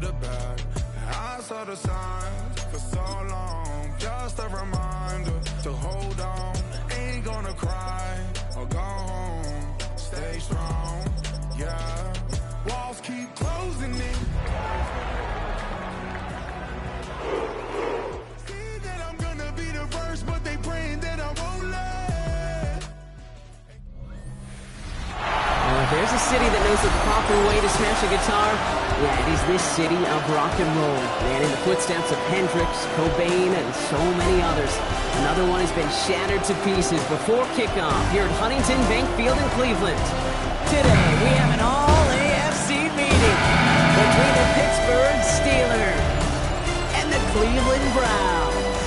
the bad. I saw the signs for so long, just a reminder to hold on. Ain't gonna cry or go home, stay strong, yeah. Walls keep closing in. See that I'm gonna be the first, but they praying that I won't let. There's a city that knows the proper way to smash a guitar. Yeah, it is this city of rock and roll. Man, in the footsteps of Hendrix, Cobain, and so many others. Another one has been shattered to pieces before kickoff here at Huntington Bank Field in Cleveland. Today, we have an all-AFC meeting between the Pittsburgh Steelers and the Cleveland Browns.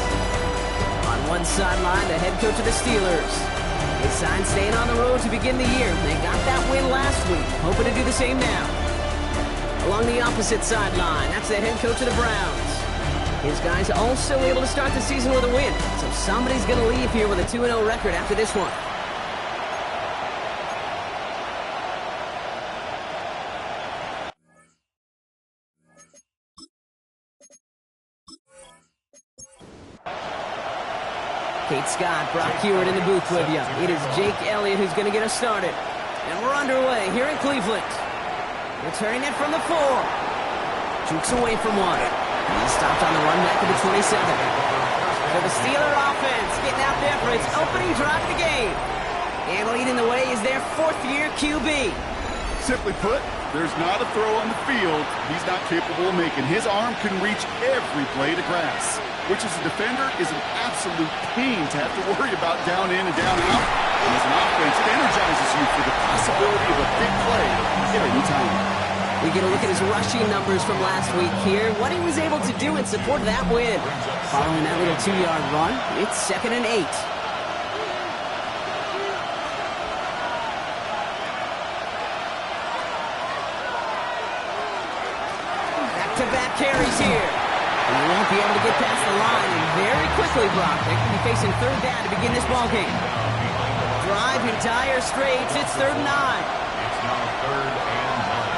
On one sideline, the head coach of the Steelers. They signed staying on the road to begin the year. They got that win last week, hoping to do the same now. Along the opposite sideline, that's the head coach of the Browns. His guys also able to start the season with a win, so somebody's going to leave here with a 2-0 record after this one. Kate Scott, Brock Hewitt in the booth with you. It is Jake Elliott who's going to get us started. And we're underway here in Cleveland. Returning it from the 4. Jukes away from 1. He's stopped on the run back to the 27. For the Steeler offense, getting out there for its opening drive of the game. And leading the way is their 4th-year QB. Simply put, there's not a throw on the field he's not capable of making. His arm can reach every blade of grass, which as a defender is an absolute pain to have to worry about down in and down out. And as an offense, it energizes you for the possibility of a big play at any time. We get a look at his rushing numbers from last week here, what he was able to do in support of that win. Following that little 2-yard run, it's 2nd and 8. Back-to-back carries here. And he won't be able to get past the line, and very quickly, Brock, they could be facing 3rd down to begin this ballgame. Drive entire straights, it's 3rd and 9. It's now 3rd and 9.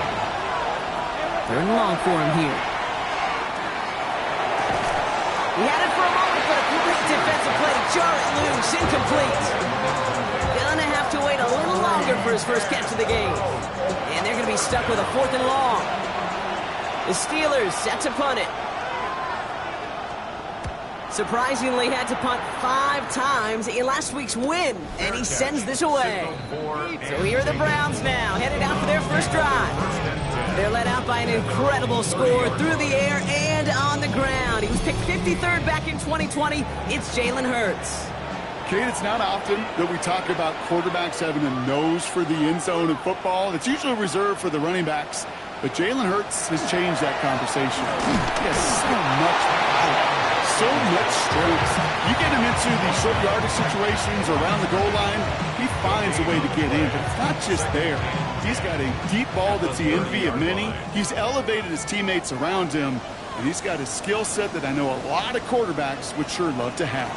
3rd and long for him here. He had it for a moment, but a great defensive play to jar it loose, incomplete. Gonna have to wait a little longer for his first catch of the game. And they're gonna be stuck with a 4th and long. The Steelers set to punt it. Surprisingly had to punt 5 times in last week's win, and he sends this away. So here are the Browns now, headed out for their first drive. They're led out by an incredible score through the air and on the ground. He was picked 53rd back in 2020. It's Jalen Hurts. Kate, it's not often that we talk about quarterbacks having a nose for the end zone in football. It's usually reserved for the running backs. But Jalen Hurts has changed that conversation. He has so much power, so much strength. You get him into these short yardage situations around the goal line, he finds a way to get in. But it's not just there. He's got a deep ball that's the envy of many. He's elevated his teammates around him. And he's got a skill set that I know a lot of quarterbacks would sure love to have.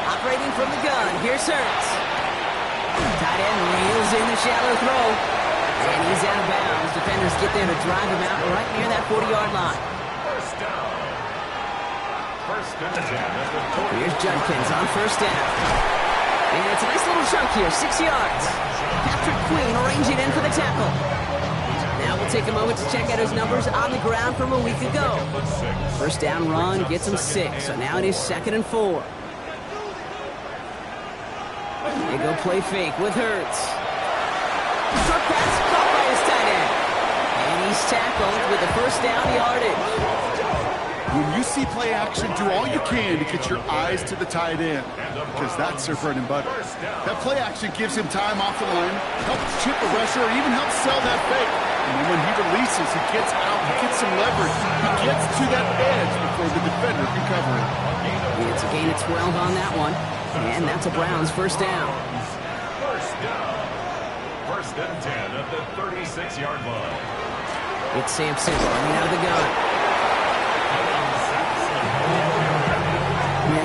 Operating from the gun, here's Hurts. Tight end reels in the shallow throw. And he's out of bounds. Defenders get there to drive him out right near that 40-yard line. First down. First down. Here's Judkins on first down. And it's a nice little chunk here, 6 yards. Patrick Queen arranging in for the tackle. Now we'll take a moment to check out his numbers on the ground from a week ago. First down run gets him 6, so now it is 2nd and 4. They go play fake with Hurts. Short pass caught by his tight end. And he's tackled with the first down yardage. When you see play action, do all you can to get your eyes to the tight end, because that's their bread and butter. That play action gives him time off the line, helps chip a rusher, or even helps sell that fake. And then when he releases, he gets out, he gets some leverage. He gets to that edge before the defender can cover it. It's a gain of 12 on that one. And that's a Browns first down. First down. First and 10 at the 36-yard line. It's Sampson running out of the gun. Man,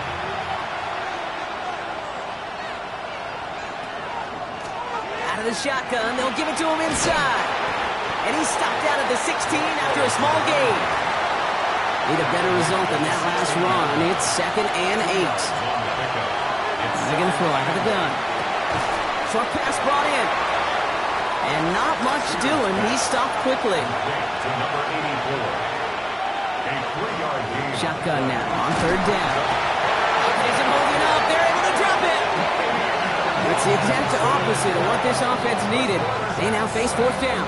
the shotgun. They'll give it to him inside. And he's stopped out at the 16 after a small gain. Need a better result than that last run. It's 2nd and 8. They're going to throw out of the gun. Short pass brought in. And not much doing. He stopped quickly. Shotgun now on 3rd down. Isn't holding up. They're able to drop it. It's the exact opposite of what this offense needed. They now face 4th down.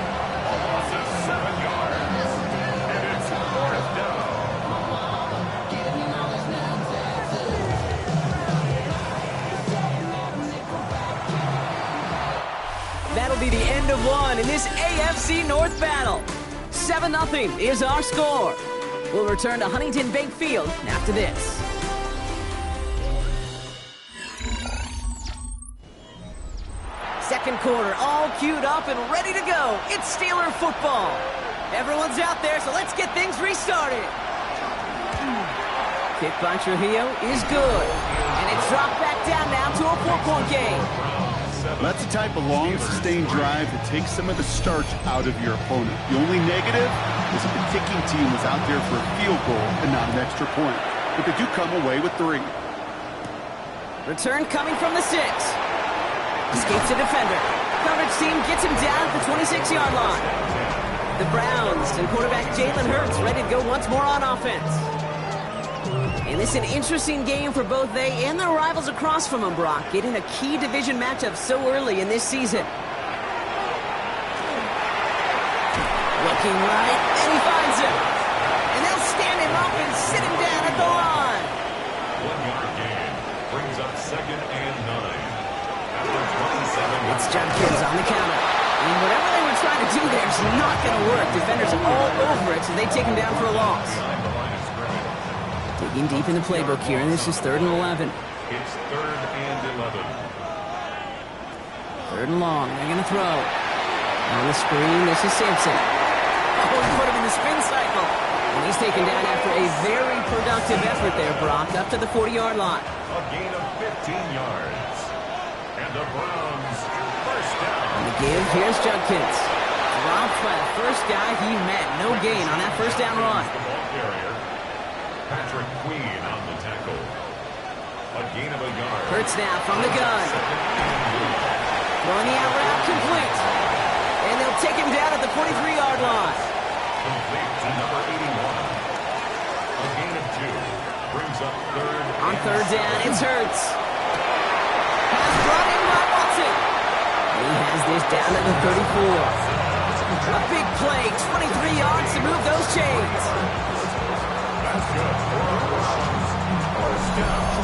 That'll be the end of one in this AFC North battle. 7-0 is our score. We'll return to Huntington Bank Field after this. Second quarter, all queued up and ready to go. It's Steeler football. Everyone's out there, so let's get things restarted. Kick by Trujillo is good. And it's dropped back down now to a 4-point game. That's the type of long, sustained drive that takes some of the starch out of your opponent. The only negative is that the kicking team was out there for a field goal and not an extra point. But they do come away with 3. Return coming from the 6. Escapes a defender. Coverage team gets him down at the 26-yard line. The Browns and quarterback Jalen Hurts ready to go once more on offense. And this is an interesting game for both they and their rivals across from them, Brock, getting a key division matchup so early in this season. Looking right, and he finds him. And they'll stand him up and sit him down at the line. 1-yard gain brings up 2nd and 9. After 27. It's Judkins on the counter. And whatever they were trying to do there is not going to work. Defenders are all over it, so they take him down for a loss. Digging deep in the playbook here, and this is 3rd and 11. It's 3rd and 11. 3rd and long. They're going to throw. On the screen, this is Sampson. Oh, he put him in the spin cycle. And he's taken down after a very productive effort there, Brock, up to the 40-yard line. A gain of 15 yards. And the Browns, 1st down. On the give, here's Judkins. Dropped by the first guy he met. No gain on that 1st down run. The ball carrier. Patrick Queen on the tackle. A gain of a yard. Hurts now from the gun. Throwing the out route complete. And they'll take him down at the 43-yard line. Complete to number 81. A gain of 2. Brings up 3rd. On 3rd down, it's Hurts. Pass brought in by Watson. He has this down at the 34. A big play, 23 yards to move those chains. That's good for the Browns. 1st down.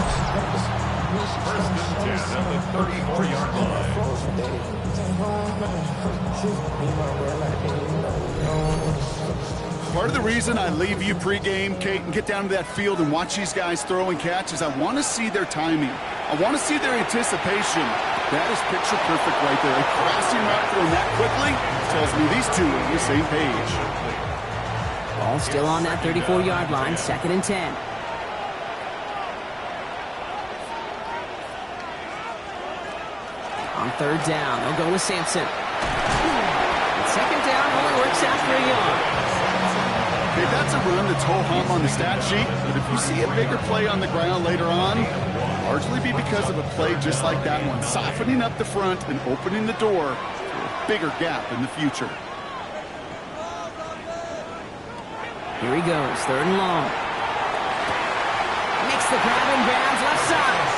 1st and 10 at the 34-yard line. Part of the reason I leave you pregame, Kate, and get down to that field and watch these guys throw and catch is I want to see their timing. I want to see their anticipation. That is picture perfect right there. A crossing route throwing that quickly tells me these two are on the same page. Ball still on that 34-yard line, 2nd and 10. On 3rd down, they'll go with Sampson. And 2nd down only works out for a yard. Okay, that's a run that's ho-hum on the stat sheet, but if you see a bigger play on the ground later on, largely be because of a play just like that one, softening up the front and opening the door for a bigger gap in the future. Here he goes, 3rd and long. Makes the grab in bounds, left side.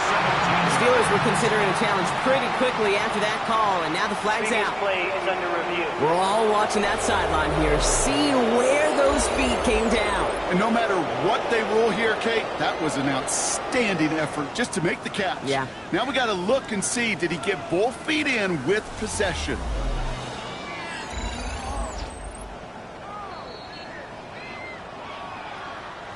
The Steelers were considering a challenge pretty quickly after that call, and now the flag's out. Play is under review. We're all watching that sideline here, seeing where those feet came down. And no matter what they rule here, Kate, that was an outstanding effort just to make the catch. Yeah. Now we got to look and see, did he get both feet in with possession?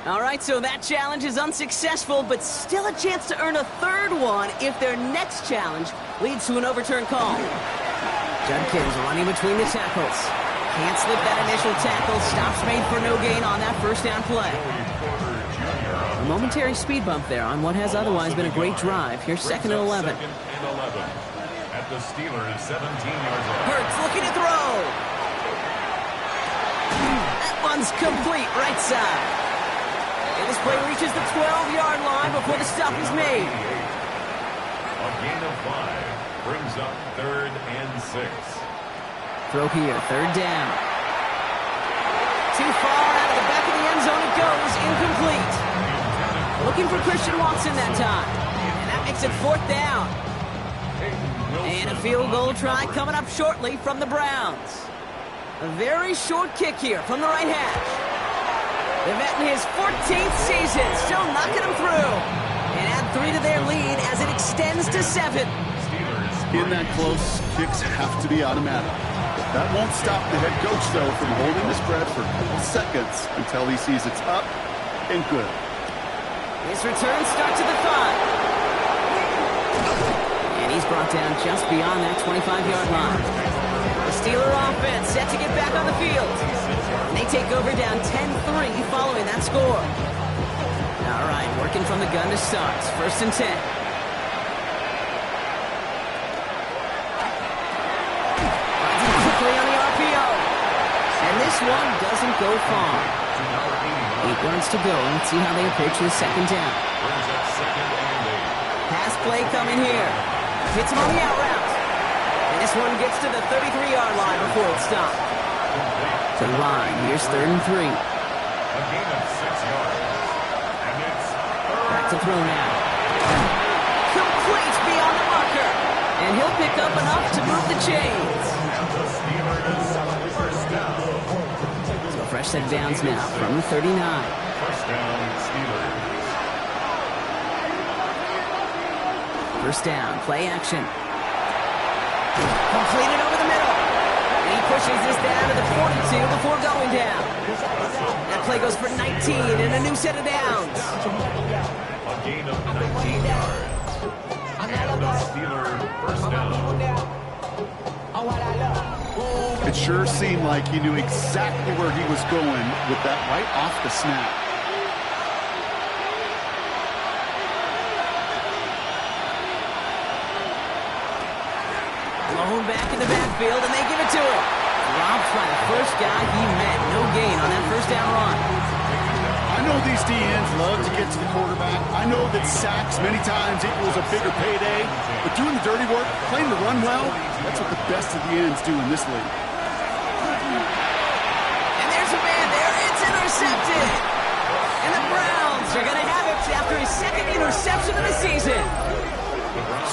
All right, so that challenge is unsuccessful, but still a chance to earn a 3rd one if their next challenge leads to an overturned call. Judkins running between the tackles. Can't slip that initial tackle. Stops made for no gain on that 1st down play. A momentary speed bump there on what has otherwise been a great drive. Here's 2nd and 11. 2nd and 11 at the Steelers 17 yards out. Hurts looking to throw. That one's complete right side. And this play reaches the 12-yard line before the stop is made. A gain of 5 brings up 3rd and 6. Throw here, 3rd down. Too far out of the back of the end zone it goes, incomplete. Looking for Christian Watson that time. And that makes it 4th down. And a field goal try coming up shortly from the Browns. A very short kick here from the right hash. The vet in his 14th season, still knocking them through. And add 3 to their lead as it extends to 7. In that close, kicks have to be automatic. That won't stop the head coach, though, from holding his breath for a couple seconds until he sees it's up and good. His return starts at the 5. And he's brought down just beyond that 25-yard line. The Steeler offense set to get back on the field. And they take over down 10-3 following that score. All right, working from the gun to start. 1st and 10. Quickly on the RPO. And this one doesn't go far. 8 yards to go. Let's see how they approach the 2nd down. Pass play coming here. Hits him on the out route. And this one gets to the 33-yard line before it's stopped. To the line. Here's 3rd and 3. A gain of 6 yards. And it's Back to throw now. Complete beyond the marker. And he'll pick up enough to move the chains. the Steelers 1st down. So fresh set of downs now from the 39. 1st down, Steelers. 1st down, play action. Completed over the middle. And he pushes this down to the 42 before going down. That play goes for 19 and a new set of downs. A gain of 19 yards. And the Steelers 1st down. It sure seemed like he knew exactly where he was going with that right off the snap. Blown back in the backfield, and they give it to him. Dropped by the first guy he met. No gain on that 1st down run. I know these DNs love to get to the quarterback. I know that sacks many times equals a bigger payday. But doing the dirty work, playing the run well, that's what the best of the ends do in this league. And there's a man there. It's intercepted. And the Browns are going to have it after his 2nd interception of the season.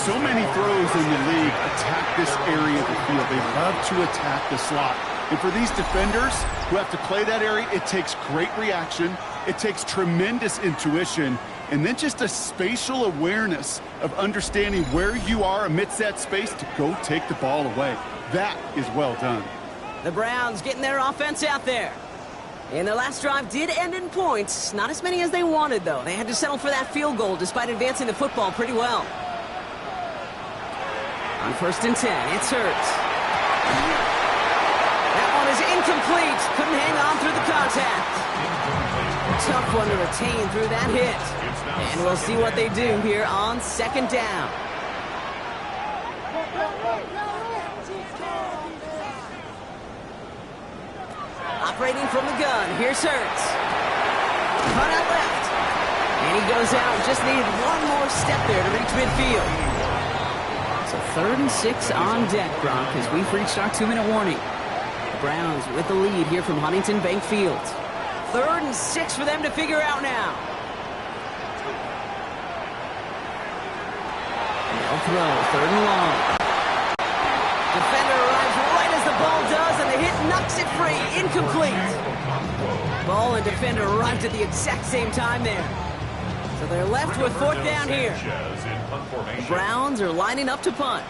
So many throws in the league attack this area of the field. They love to attack the slot. And for these defenders who have to play that area, it takes great reaction. It takes tremendous intuition. And then just a spatial awareness of understanding where you are amidst that space to go take the ball away. That is well done. The Browns getting their offense out there. And their last drive did end in points. Not as many as they wanted, though. They had to settle for that field goal despite advancing the football pretty well. On 1st and 10, it's Hurts. That one is incomplete. Couldn't hang on through the contact. Tough one to retain through that hit. And we'll see what they do here on 2nd down. Operating from the gun, here's Hurts. Cut out left. And he goes out. Just needed one more step there to reach midfield. So 3rd and 6 on deck, Brock, as we've reached our 2-minute warning. The Browns with the lead here from Huntington Bank Field. 3rd and 6 for them to figure out now. They'll throw, 3rd and long. Defender arrives right as the ball does, and the hit knocks it free. Incomplete. Ball and defender arrived at the exact same time there. So they're left with 4th down here. The Browns are lining up to punt.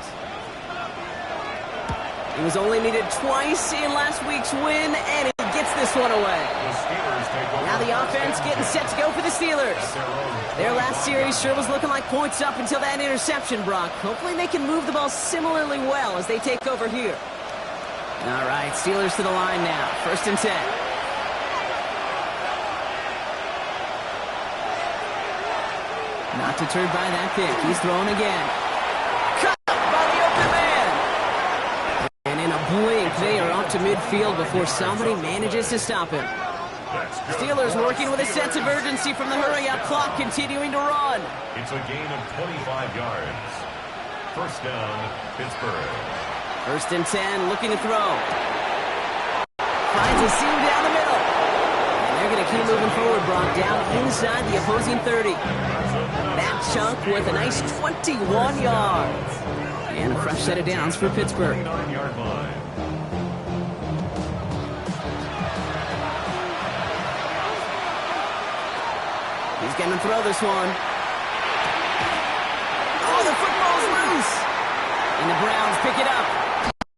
He was only needed twice in last week's win, and he gets this one away. Now the offense getting set to go for the Steelers. Their last series sure was looking like points up until that interception, Brock. Hopefully they can move the ball similarly well as they take over here. All right, Steelers to the line now. 1st and 10. Not deterred by that pick. He's throwing again. Cut by the open man. to midfield before somebody manages to stop him. Steelers working with a sense of urgency from the hurry-up clock, continuing to run. It's a gain of 25 yards. First down, Pittsburgh. 1st and 10, looking to throw. Finds a seam down the middle. And they're going to keep moving forward, Brock, down inside the opposing 30. That chunk with a nice 21 yards. And a fresh set of downs for Pittsburgh. 29-yard line. He's going to throw this one. Oh, the football's loose. And the Browns pick it up.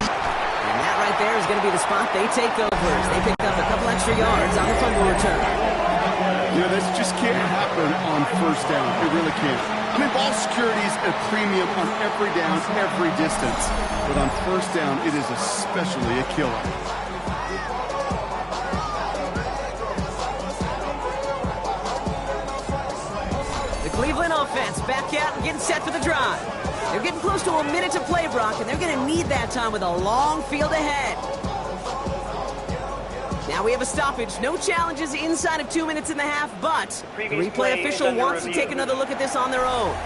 And that right there is going to be the spot they take over as they pick up a couple extra yards on the fumble return. You know, this just can't happen on 1st down. It really can't. I mean, ball security is a premium on every down, every distance. But on 1st down, it is especially a killer. Cleveland offense back out and getting set for the drive. They're getting close to a minute to play, Brock, and they're going to need that time with a long field ahead. Now we have a stoppage. No challenges inside of 2 minutes and a half, but the replay official wants to take another look at this on their own.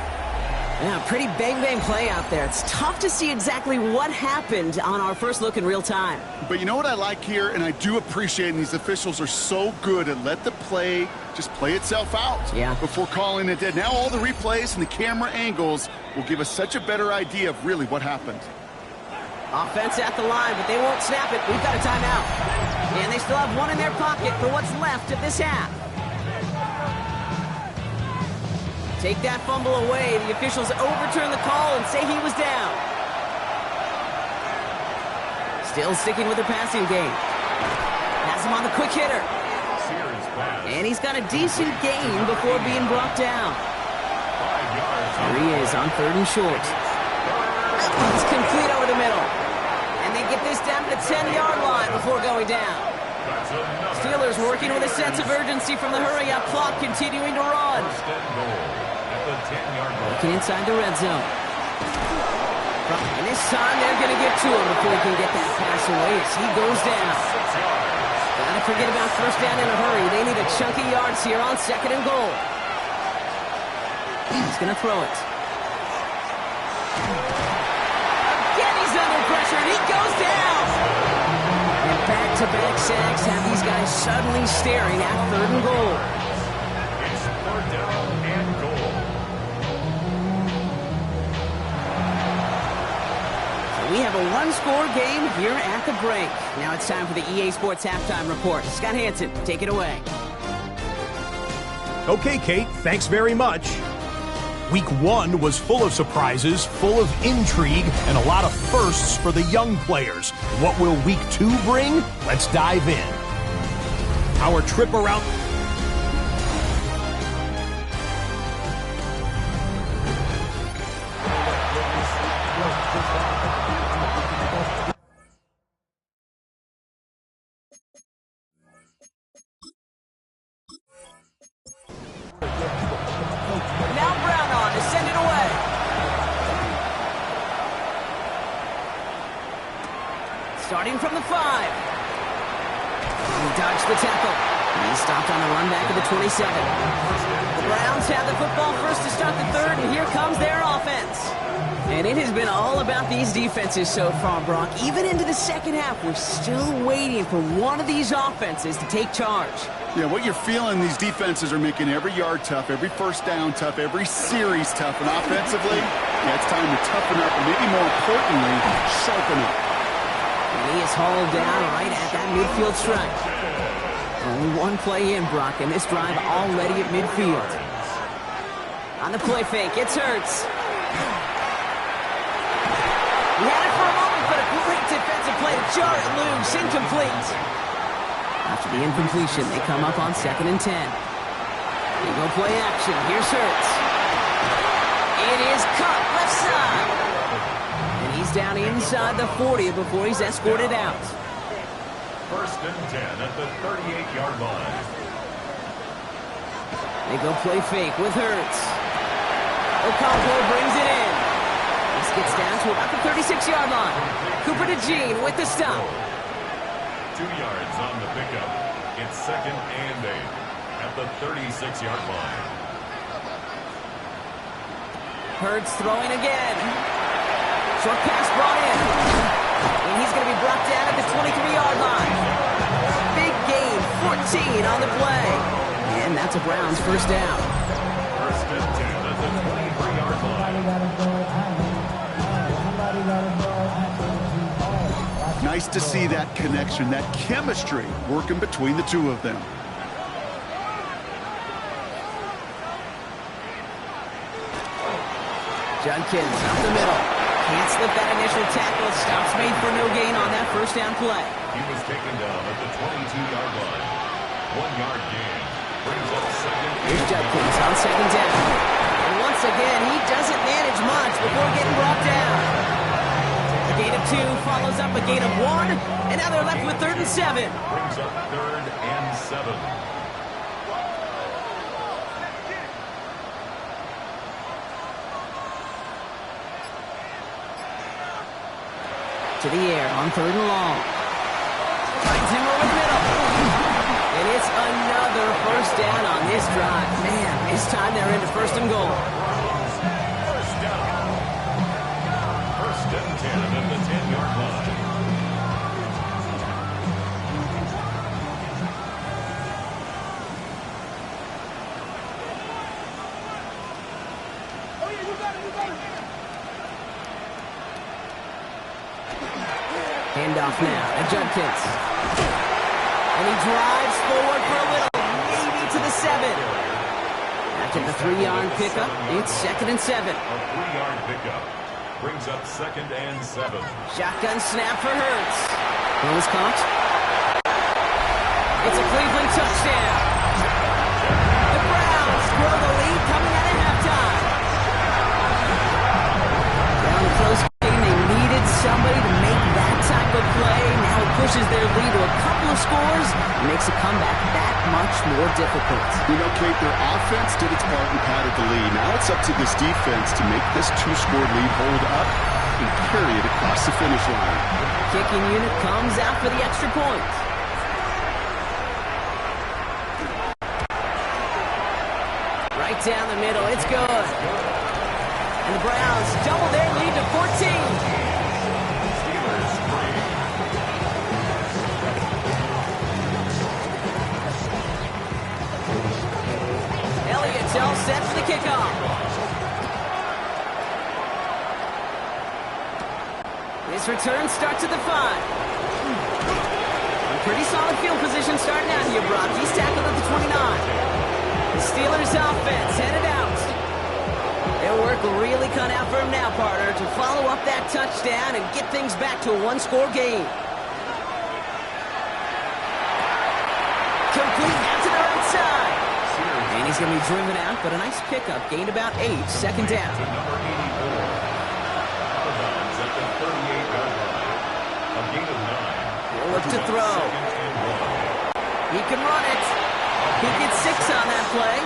Yeah, pretty bang-bang play out there. It's tough to see exactly what happened on our first look in real time. But you know what I like here, and I do appreciate, and these officials are so good at let the play just play itself out before calling it dead. Now all the replays and the camera angles will give us such a better idea of really what happened. Offense at the line, but they won't snap it. We've got a timeout. And they still have one in their pocket for what's left of this half. Take that fumble away. The officials overturn the call and say he was down. Still sticking with the passing game. Has him on the quick hitter. And he's got a decent gain before being brought down. Here he is on 3rd and short. It's complete over the middle. And they get this down to the 10-yard line before going down. Steelers working with a sense of urgency from the hurry-up clock, continuing to run. Looking inside the red zone. And this time they're going to get to him before he can get that pass away as he goes down. Gotta forget about 1st down in a hurry. They need a chunky yards here on 2nd and goal. He's going to throw it. Again, he's under pressure, and he goes down. And back-to-back sacks have these guys suddenly staring at 3rd and goal. It's 3rd down and goal. We have a one-score game here at the break. Now it's time for the EA Sports Halftime Report. Scott Hanson, take it away. Okay, Kate, thanks very much. Week 1 was full of surprises, full of intrigue, and a lot of firsts for the young players. What will Week 2 bring? Let's dive in. Our trip around... Starting from the 5. He dodged the tackle. He stopped on the run back of the 27. The Browns have the football first to start the 3rd, and here comes their offense. And it has been all about these defenses so far, Brock. Even into the 2nd half, we're still waiting for one of these offenses to take charge. Yeah, what you're feeling, these defenses are making every yard tough, every 1st down tough, every series tough. And offensively, yeah, it's time to toughen up, and maybe more importantly, sharpen up. And he is hauled down right at that midfield strike. Only one play in, Brock, and this drive already at midfield. On the play fake, it's Hurts. He had it for a moment, but a great defensive play to jar it loose, incomplete. After the incompletion, they come up on 2nd and 10. They go play action. Here's Hurts. It is cut left side. And he's down inside the 40 before he's escorted out. 1st and 10 at the 38-yard line. They go play fake with Hurts. Ocampo brings it in. This gets down to about the 36-yard line. Cooper DeJean with the stop. yards on the pickup. It's 2nd and 8 at the 36-yard line. Hurts throwing again. Short pass brought in. And he's going to be brought down at the 23-yard line. Big gain, 14 on the play. And that's a Browns first down. First and 10 at the 23-yard line. Nice to see that connection, that chemistry working between the two of them. Judkins up the middle. Can't slip that initial tackle. Stops made for no gain on that first down play. He was taken down at the 22-yard line. 1-yard gain. Brings up 2nd. Here's Judkins on 2nd down. And once again, he doesn't manage much before getting brought down. A gain of 2 follows up a gain of 1. And now they're left with 3rd and 7. Brings up 3rd and 7. To the air on 3rd and long. Finds him over the middle. And it's another first down on this drive. Man, this time they're into 1st and goal. First down. 1st and 10 at the 10-yard line. Handoff now to Judkins. And he drives forward for a little, maybe to the 7. After the 3-yard pickup, it's 2nd and 7. A 3-yard pickup. Brings up 2nd and 7. Shotgun snap for Hurts. Ball is caught. It's a Cleveland touchdown. The Browns grow the lead coming out of halftime. Down a close game, they needed somebody to make that type of play. Now it pushes their lead to a couple of scores and makes a comeback that much more difficult. You know, Kate, their offense did its part and padded the lead. Now it's up to this defense to make this 2-score lead hold up and carry it across the finish line. Kicking unit comes out for the extra point. Right down the middle, it's good. And the Browns double their lead to 14. Elliott's all set for the kickoff. His return starts at the 5. Pretty solid field position starting out here, Brock. He's tackled at the 29. The Steelers offense headed out. Their work will really cut out for him now, partner, to follow up that touchdown and get things back to a 1-score game. Complete out to the right side. And he's going to be driven out, but a nice pickup. Gained about 8, 2nd down. To number 84. Out of bounds at the 38-yard line. A gain of 9. He'll look to throw. He can run it. He gets 6 on that play.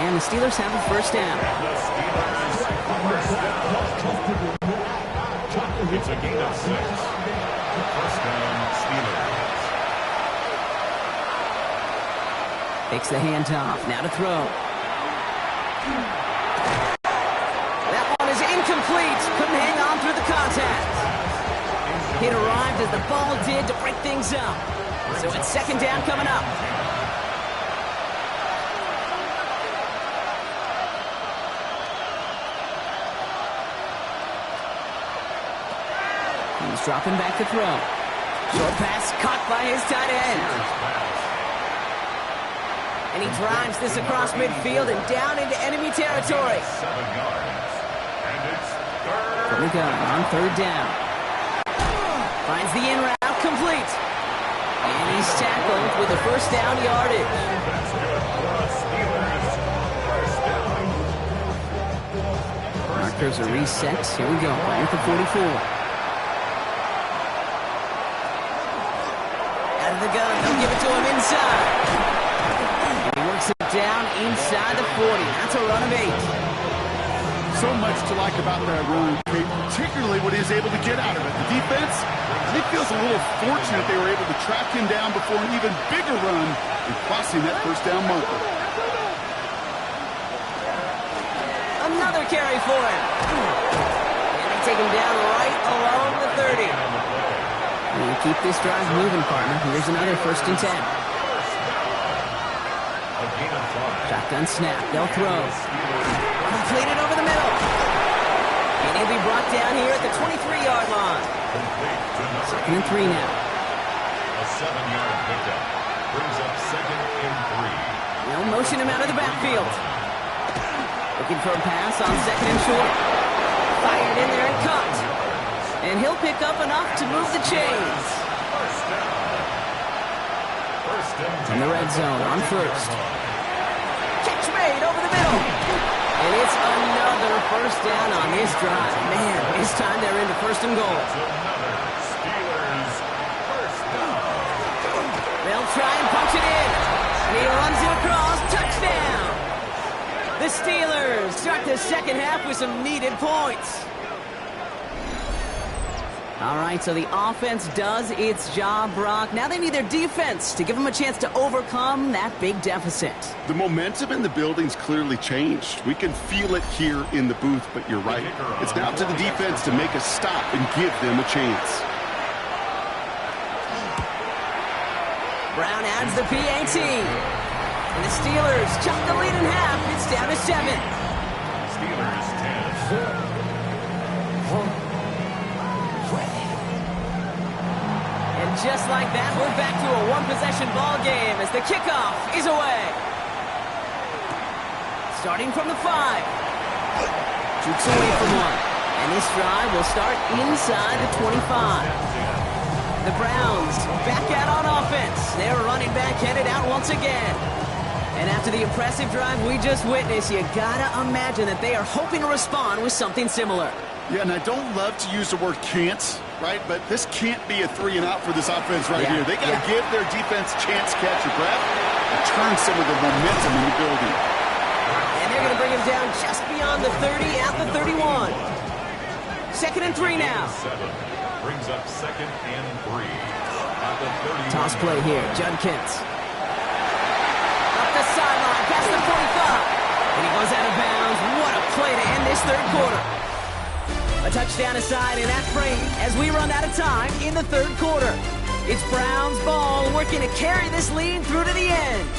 And the Steelers have a first down. The Steelers first down. It's a gain of 6. First down, Steelers. Takes the handoff. Now to throw. That one is incomplete. Couldn't hang on through the contact. It arrived as the ball did to break things up. So it's 2nd down coming up. He's dropping back to throw. Short pass caught by his tight end. And he drives this across midfield and down into enemy territory. 7 yards. And it's third. From the gun on 3rd down. Finds the in route complete. And he's tackled with a first down yardage. That's good for the Steelers. First down. Markers are reset. Here we go. Right at the 44. Out of the gun. They'll give it to him inside. And he works it down inside the 40. That's a run of 8. So much to like about that run, particularly what he was able to get out of it. The defense, it feels a little fortunate they were able to track him down before an even bigger run and crossing that first down marker. Another carry for him. And they take him down right along the 30. And keep this drive moving, partner. Here's another 1st and 10. Shotgun snap. They'll throw. Completed over the middle. And he'll be brought down here at the 23-yard line. 2nd and 3 now. A 7-yard pickup. Brings up 2nd and 3. They'll motion him out of the backfield. Looking for a pass on 2nd and short. Fired in there and cut. And he'll pick up enough to move the chains. In the red zone on 1st. Catch made over the middle. And it's another 1st down on this drive. Man, this time they're into 1st and goal. Steelers 1st down. They'll try and punch it in. And he runs it across. Touchdown. The Steelers start the 2nd half with some needed points. All right, so the offense does its job, Brock. Now they need their defense to give them a chance to overcome that big deficit. The momentum in the building's clearly changed. We can feel it here in the booth, but you're right. It's now to the defense to make a stop and give them a chance. Brown adds the PAT. And the Steelers chop the lead in half. It's down to 7. Steelers 10. And just like that, we're back to a one-possession ball game as the kickoff is away. Starting from the 5. Shoots away from 1. And this drive will start inside the 25. The Browns back out on offense. Their running back headed out once again. And after the impressive drive we just witnessed, you gotta imagine that they are hoping to respond with something similar. Yeah, and I don't love to use the word can't, right? But this can't be a 3-and-out for this offense right here. They got to give their defense a chance to catch your breath and turn some of the momentum in the building. And they're going to bring him down just beyond the 30 at the 31. 2nd and 3 now. 7 brings up 2nd and 3 at the 31. Toss play here, Judkins. Up the sideline, past the 45. And he goes out of bounds. What a play to end this 3rd quarter. A touchdown aside in that frame as we run out of time in the 3rd quarter. It's Browns ball working to carry this lead through to the end.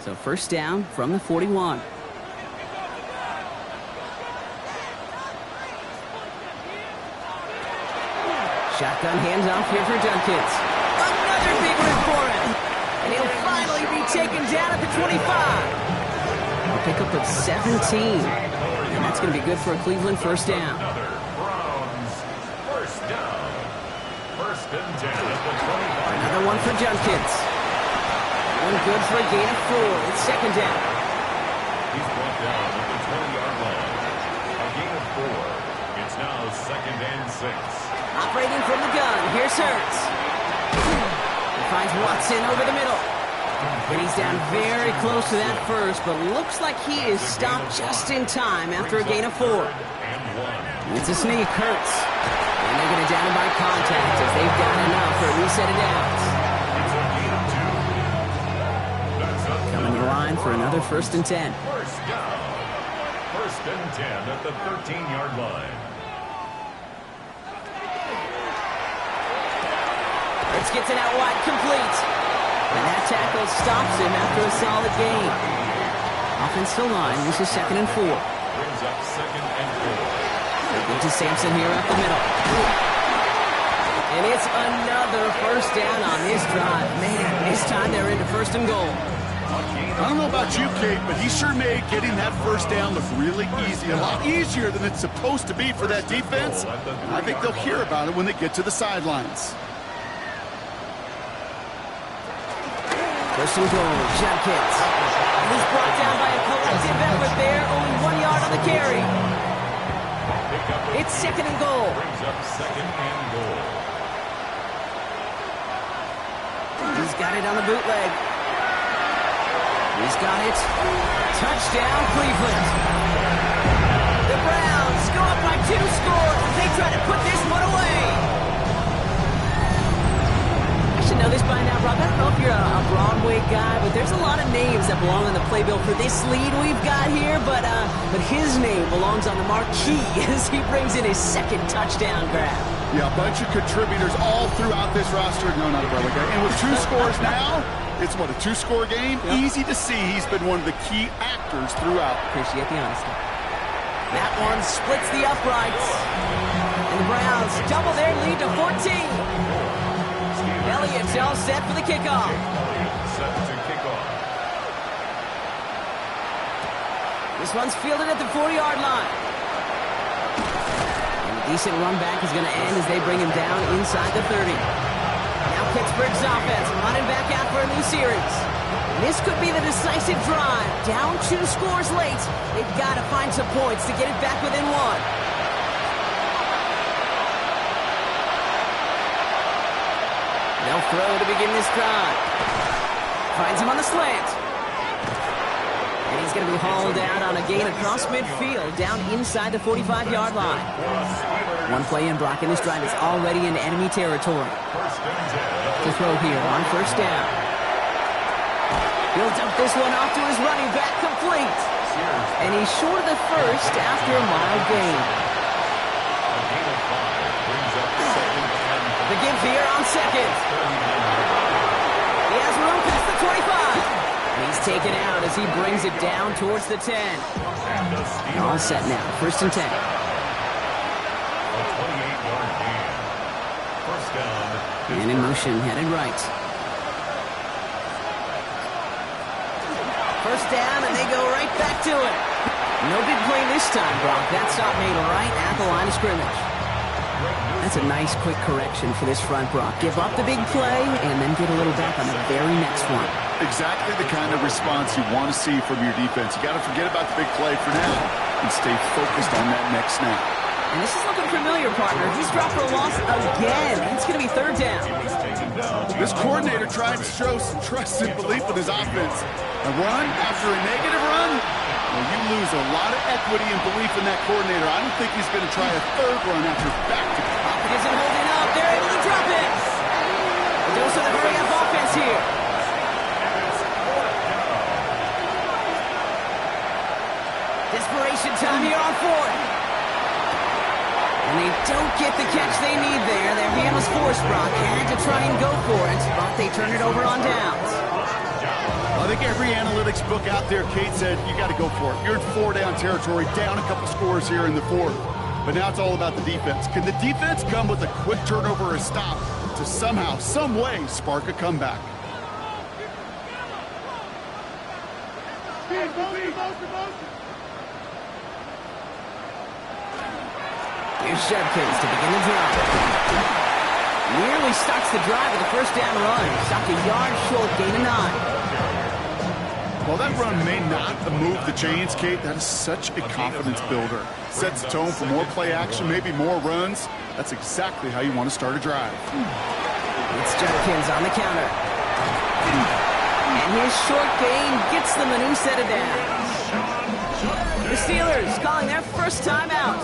So 1st down from the 41. Shotgun handoff here for Judkins. Another big rip for him. And he'll finally be taken down at the 25. A pickup of 17. And that's going to be good for a Cleveland 1st down. Browns 1st down. 1st and 10 at the 25. Another one for Judkins. One good for a gain of 4. It's 2nd down. He's brought down at the 20-yard line. A gain of 4. It's now 2nd and 6. Operating from the gun. Here's Hurts. He finds Watson over the middle. And he's down very close to that first, but looks like he is stopped just in time after a gain of 4. It's a sneak, Hurts. And they're going to down him by contact as they've got enough for a reset of downs. Coming to the line for another 1st and 10. 1st down. 1st and 10 at the 13-yard line. Hurts gets it out wide, complete. And that tackle stops him after a solid gain. Offensive line, this is 2nd and 4. Brings up 2nd and 4. Into Sampson here up the middle. And it's another 1st down on this drive. Man, this time they're into 1st and goal. I don't know about you, Kate, but he sure made getting that 1st down look really easy. A lot easier than it's supposed to be for that defense. I think they'll hear about it when they get to the sidelines. First and goal, Judkins. He's brought down by a collective effort there, only 1 yard on the carry. It's second and goal. Brings up second and goal. He's got it on the bootleg. He's got it. Touchdown, Cleveland. The Browns go up by 2 scores as they try to put this one away. I should know this by now, Rob. I don't know if you're a Broadway guy, but there's a lot of names that belong on the playbill for this lead we've got here, but his name belongs on the marquee as he brings in his second touchdown grab. Yeah, a bunch of contributors all throughout this roster. No, not a Broadway guy. And with 2 scores now, it's what, a 2-score game? Yep. Easy to see he's been one of the key actors throughout. Appreciate the honesty. That one splits the uprights. And the Browns double their lead to 14. Elliott's all set for the kickoff. Set to kick off. This one's fielded at the 40-yard line. And a decent run back is going to end as they bring him down inside the 30. Now Pittsburgh's offense running back out for a new series. This could be the decisive drive. Down 2 scores late. They've got to find some points to get it back within 1. They'll throw to begin this drive. Finds him on the slant. And he's going to be hauled out on a gain across midfield, down inside the 45-yard line. One play in, Brock, and this drive is already in enemy territory. To throw here on first down. He'll dump this one off to his running back, complete. And he's short of the first after a mild gain. The give here on second. He has room past the 25. And he's taken out as he brings it down towards the 10. All set now, first and 10. A 28-yard gain. First down. And in motion, headed right. First down, and they go right back to it. No big play this time, Brock. That stop made right at the line of scrimmage. That's a nice, quick correction for this front, Brock. Give up the big play, and then get a little back on the very next one. Exactly the kind of response you want to see from your defense. You got to forget about the big play for now and stay focused on that next snap. And this is looking familiar, partner. He's dropped for a loss again. It's going to be third down. This coordinator tried to show some trust and belief in his offense. A run after a negative run, well, you lose a lot of equity and belief in that coordinator. I don't think he's going to try a third run after back-to-back. Isn't holding up. They're able to drop it. A dose of the hurry-up offense here. Desperation time here on fourth. And they don't get the catch they need there. Their hand was forced, Brock. Had to try and go for it, but they turn it over on downs. I think every analytics book out there, Kate said, you got to go for it. You're in 4-down territory, down a couple scores here in the 4th. But now it's all about the defense. Can the defense come with a quick turnover or a stop to somehow, some way, spark a comeback? Here's Judkins to begin the drive. Nearly starts the drive with a first down run. Stopped a yard short, gain of 9. While that run may not move the chains, Kate, that is such a confidence builder. Sets the tone for more play action, maybe more runs. That's exactly how you want to start a drive. It's Judkins on the counter. And his short gain gets them a new set of downs. The Steelers calling their first timeout.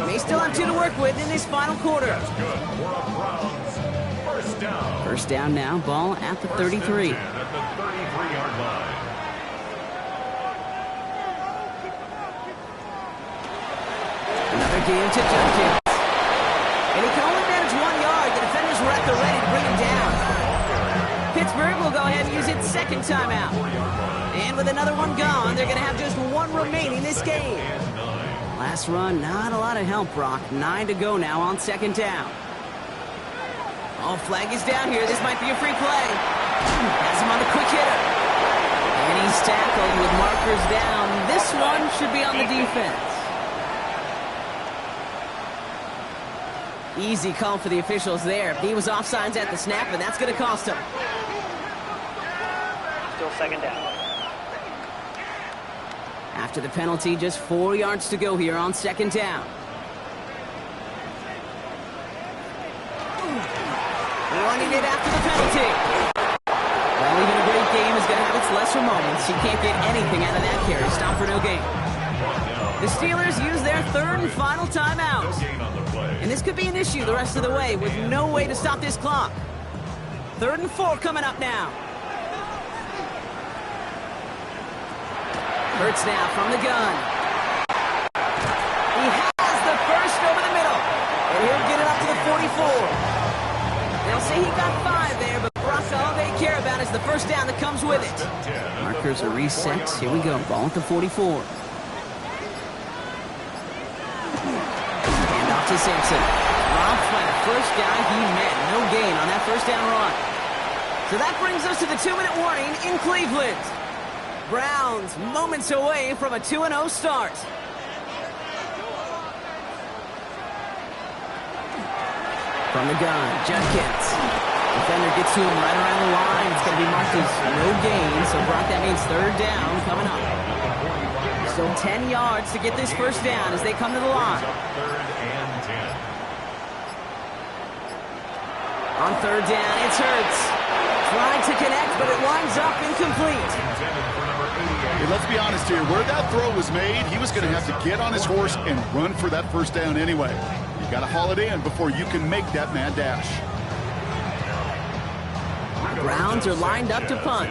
They still have 2 to work with in this final quarter. First down now, ball at the 33. At the 33-yard line. Another game to Judkins. And he can only manage 1 yard. The defenders were at the ready to bring him down. Pittsburgh will go ahead and use its second timeout. And with another one gone, they're going to have just 1 remaining this game. Last run, not a lot of help, Brock. 9 to go now on second down. Oh, flag is down here. This might be a free play. Has him on the quick hitter. And he's tackled with markers down. This one should be on the defense. Easy call for the officials there. He was offsides at the snap, and that's going to cost him. still second down. After the penalty, just 4 yards to go here on second down. Running it after the penalty. Well, even a great game is going to have its lesser moments. You can't get anything out of that carry. Stop for no gain. The Steelers use their third and final timeout. And this could be an issue the rest of the way with no way to stop this clock. 3rd and 4 coming up now. Hurts now from the gun. He has the first over the middle. And he'll get it up to the 44. They'll say he got 5 there, but Brock, all they care about is the first down that comes with it. Markers are reset. Here we go. Ball at the 44. And off to Simpson. Robbed by the first guy he met. No gain on that first down run. So that brings us to the 2-minute warning in Cleveland. Browns moments away from a 2-0 start. From the gun, Judkins. Defender gets to him right around the line. It's going to be marked as no gain, so Brock, that means 3rd down coming up. Still 10 yards to get this first down as they come to the line. 3rd and 10. On 3rd down, it's Hurts. Trying to connect, but it winds up incomplete. Hey, let's be honest here. Where that throw was made, he was going to have to get on his horse and run for that first down anyway. You got to haul it in before you can make that mad dash. The Browns are lined up to punt.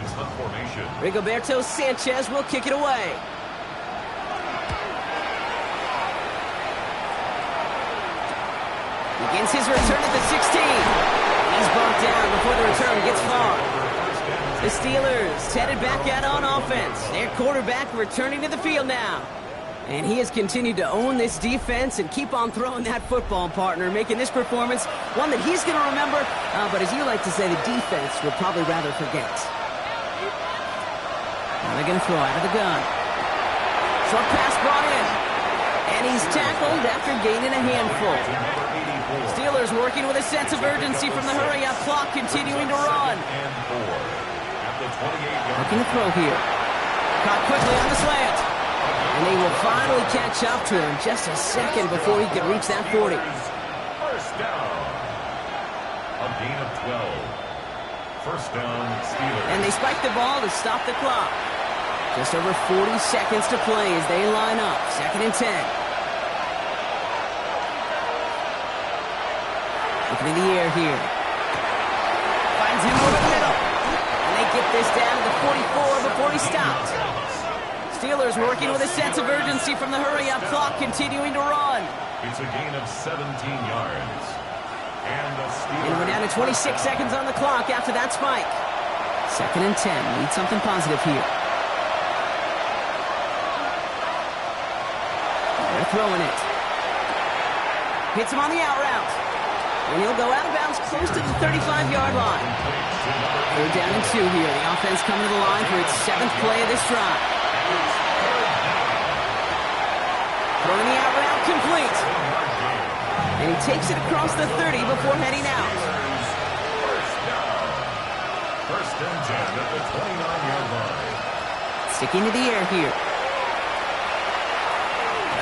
Rigoberto Sanchez will kick it away. Begins his return at the 16. He's brought down before the return gets far. The Steelers headed back out on offense. Their quarterback returning to the field now. And he has continued to own this defense and keep on throwing that football, partner, making this performance one that he's going to remember, but as you like to say, the defense would probably rather forget. Now they're going to throw out of the gun. Short pass brought in. And he's tackled after gaining a handful. Steelers working with a sense of urgency from the hurry-up clock, continuing to run. Looking to throw here. Caught quickly on the slant. And they will finally catch up to him just a second before he can reach that 40. First down. A gain of 12. First down, Steelers. And they spike the ball to stop the clock. Just over 40 seconds to play as they line up. 2nd and 10. Looking in the air here. Finds him over the middle. And they get this down to the 44 before he stopped. Steelers working with a sense of urgency from the hurry-up clock, continuing to run. It's a gain of 17 yards. And we're down to 26 seconds on the clock after that spike. 2nd and 10. Need something positive here. They're throwing it. Hits him on the out route. And he'll go out of bounds close to the 35-yard line. They're down and 2 here. The offense coming to the line for its 7th play of this drive. Throwing the out route complete. And he takes it across the 30 before heading out. First and 10 at the 29-yard line. Sticking to the air here.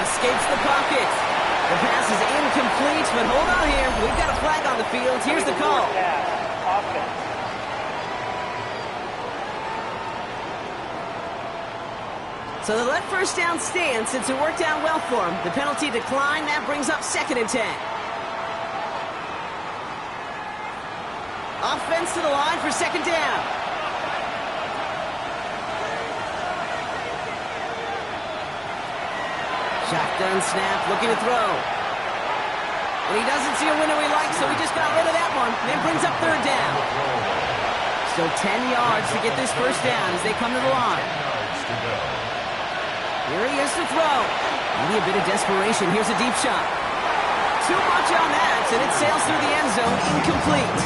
Escapes the pocket. The pass is incomplete, but hold on here. We've got a flag on the field. Here's the call. Offense. So they let first down stand since it worked out well for him. The penalty declined. That brings up 2nd and 10. Offense to the line for 2nd down. Shotgun snap, looking to throw. And he doesn't see a window he likes, so he just got rid of that one. And it brings up 3rd down. Still 10 yards to get this first down as they come to the line. Here he is to throw. Maybe a bit of desperation. Here's a deep shot. Too much on that, and it sails through the end zone, incomplete.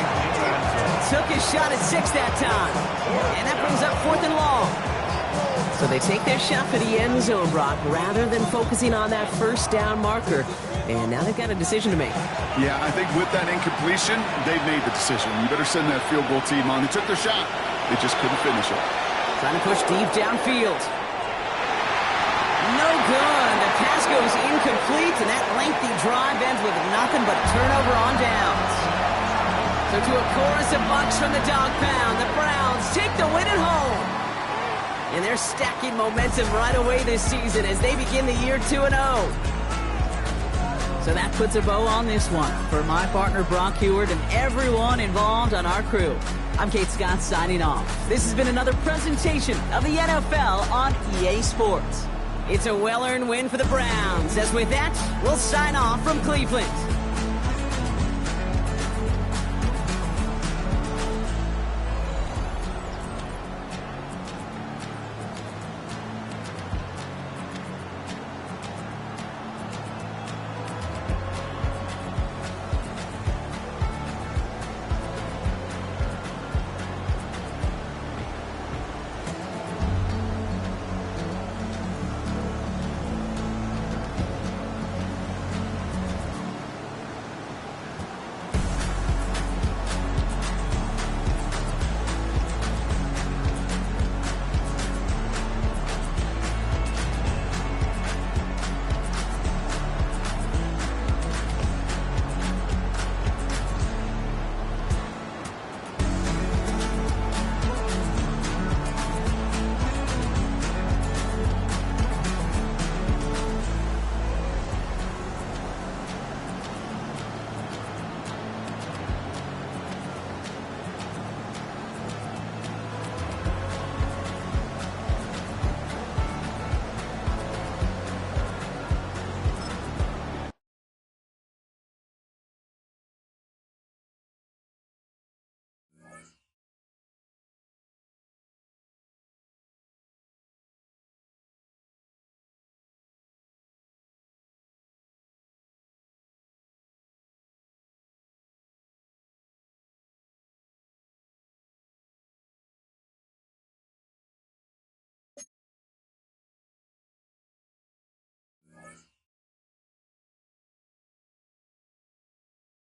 Took his shot at 6 that time. And that brings up 4th and long. So they take their shot for the end zone, Brock, rather than focusing on that first down marker. And now they've got a decision to make. Yeah, I think with that incompletion, they've made the decision. You better send that field goal team on. They took their shot. They just couldn't finish it. Trying to push deep downfield. No good. The pass goes incomplete, and that lengthy drive ends with nothing but a turnover on downs. So to a chorus of bucks from the dog pound, the Browns take the win at home. And they're stacking momentum right away this season as they begin the year 2-0. So that puts a bow on this one. For my partner Brock Huard and everyone involved on our crew, I'm Kate Scott signing off. This has been another presentation of the NFL on EA Sports. It's a well-earned win for the Browns, as with that, we'll sign off from Cleveland.